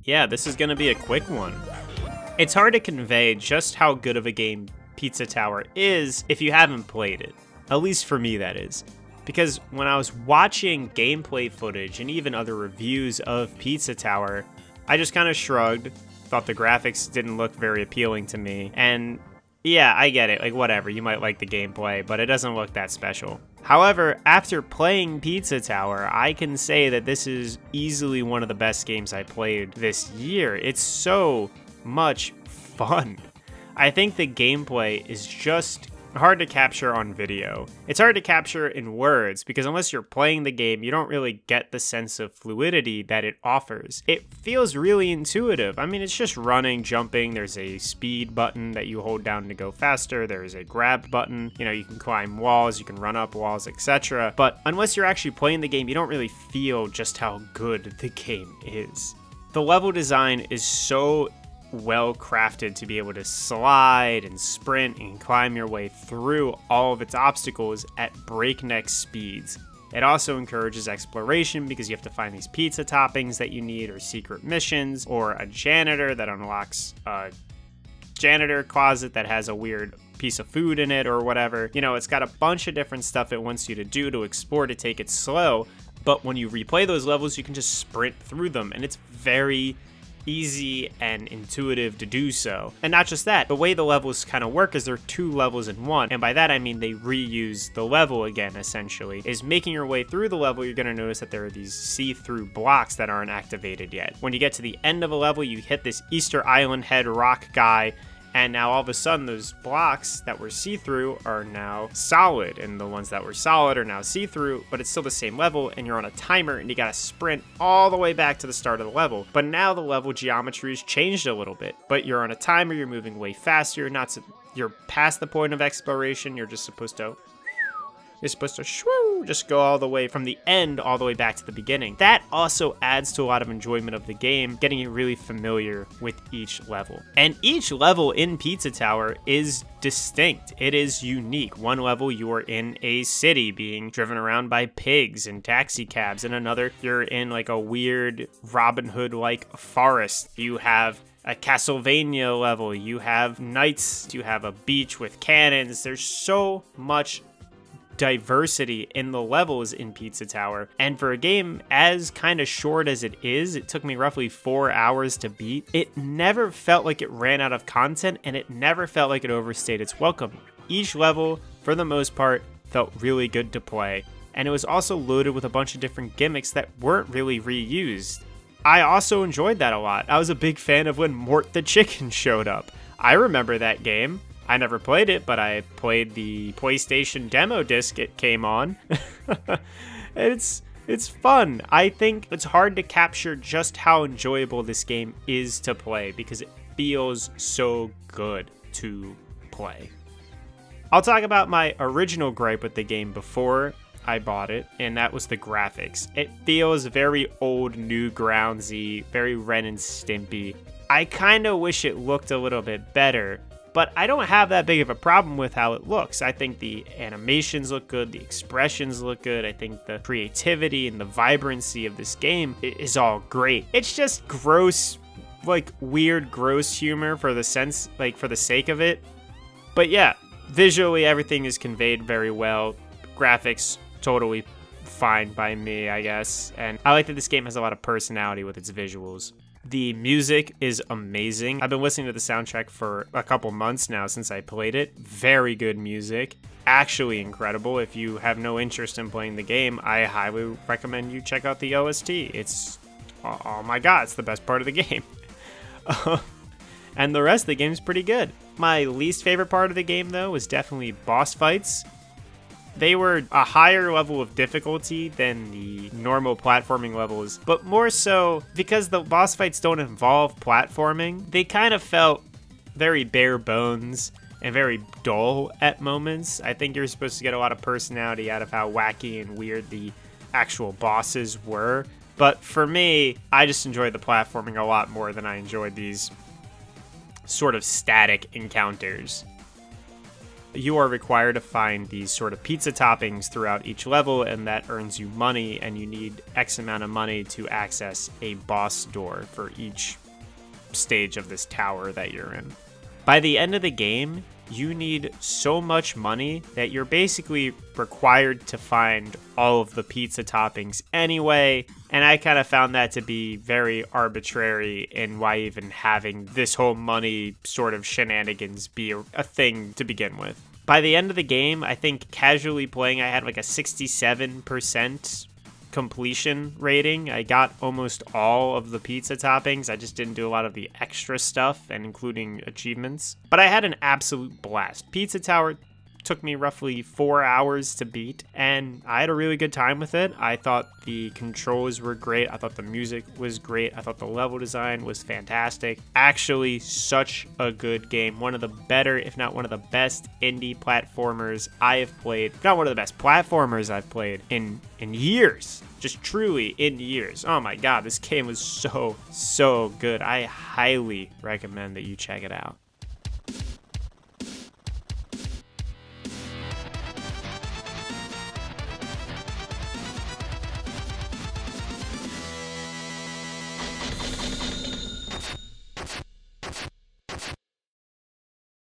Yeah, this is gonna be a quick one. It's hard to convey just how good of a game Pizza Tower is if you haven't played it. At least for me, that is. Because when I was watching gameplay footage and even other reviews of Pizza Tower, I just kind of shrugged, thought the graphics didn't look very appealing to me, and yeah, I get it, like whatever, you might like the gameplay, but it doesn't look that special. However, after playing Pizza Tower, I can say that this is easily one of the best games I played this year. It's so much fun. I think the gameplay is just hard to capture on video. It's hard to capture in words because unless you're playing the game, you don't really get the sense of fluidity that it offers. It feels really intuitive. I mean, it's just running, jumping. There's a speed button that you hold down to go faster. There's a grab button. You know, you can climb walls, you can run up walls, etc. But unless you're actually playing the game, you don't really feel just how good the game is. The level design is so well crafted to be able to slide and sprint and climb your way through all of its obstacles at breakneck speeds. It also encourages exploration because you have to find these pizza toppings that you need, or secret missions, or a janitor that unlocks a janitor closet that has a weird piece of food in it or whatever. You know, it's got a bunch of different stuff it wants you to do to explore, to take it slow, but when you replay those levels, you can just sprint through them, and it's very easy and intuitive to do so. And not just that, the way the levels kind of work is they're two levels in one, and by that I mean they reuse the level again. Essentially, is making your way through the level, you're going to notice that there are these see-through blocks that aren't activated yet. When you get to the end of a level, you hit this Easter Island head rock guy, and now all of a sudden those blocks that were see-through are now solid, and the ones that were solid are now see-through, but it's still the same level, and you're on a timer, and you gotta sprint all the way back to the start of the level. But now the level geometry has changed a little bit, but you're on a timer, you're moving way faster, you're past the point of exploration, you're supposed to shwoo, just go all the way from the end all the way back to the beginning. That also adds to a lot of enjoyment of the game, getting you really familiar with each level. And each level in Pizza Tower is distinct. It is unique. One level you are in a city being driven around by pigs and taxi cabs, and another you're in like a weird Robin Hood-like forest. You have a Castlevania level, you have knights, you have a beach with cannons. There's so much diversity in the levels in Pizza Tower, and for a game as kind of short as it is, it took me roughly 4 hours to beat. It never felt like it ran out of content, and it never felt like it overstayed its welcome. Each level, for the most part, felt really good to play, and it was also loaded with a bunch of different gimmicks that weren't really reused. I also enjoyed that a lot. I was a big fan of when Mort the Chicken showed up. I remember that game. I never played it, but I played the PlayStation demo disc it came on. It's fun. I think it's hard to capture just how enjoyable this game is to play because it feels so good to play. I'll talk about my original gripe with the game before I bought it, and that was the graphics. It feels very old Newgroundsy, very Ren and Stimpy. I kind of wish it looked a little bit better, but I don't have that big of a problem with how it looks. I think the animations look good, the expressions look good, I think the creativity and the vibrancy of this game is all great. It's just gross, like weird gross humor for the sake of it. But yeah, visually everything is conveyed very well. Graphics, totally fine by me, I guess. And I like that this game has a lot of personality with its visuals. The music is amazing. I've been listening to the soundtrack for a couple months now since I played it. Very good music. Actually incredible. If you have no interest in playing the game, I highly recommend you check out the OST. It's, oh my god, it's the best part of the game. And the rest of the game is pretty good. My least favorite part of the game, though, was definitely boss fights. They were a higher level of difficulty than the normal platforming levels, but more so because the boss fights don't involve platforming. They kind of felt very bare bones and very dull at moments. I think you're supposed to get a lot of personality out of how wacky and weird the actual bosses were. But for me, I just enjoyed the platforming a lot more than I enjoyed these sort of static encounters. you are required to find these sort of pizza toppings throughout each level, and that earns you money, and you need X amount of money to access a boss door for each stage of this tower that you're in. By the end of the game, you need so much money that you're basically required to find all of the pizza toppings anyway, and I kind of found that to be very arbitrary in why even having this whole money sort of shenanigans be a thing to begin with. By the end of the game, I think casually playing, I had like a 67% completion rating. I got almost all of the pizza toppings. I just didn't do a lot of the extra stuff, and including achievements. But I had an absolute blast. Pizza Tower took me roughly 4 hours to beat, and I had a really good time with it. I thought the controls were great. I thought the music was great. I thought the level design was fantastic. Actually, such a good game. One of the better, if not one of the best indie platformers I have played. Not one of the best platformers I've played in years. Just truly in years. Oh my god, this game was so good. I highly recommend that you check it out.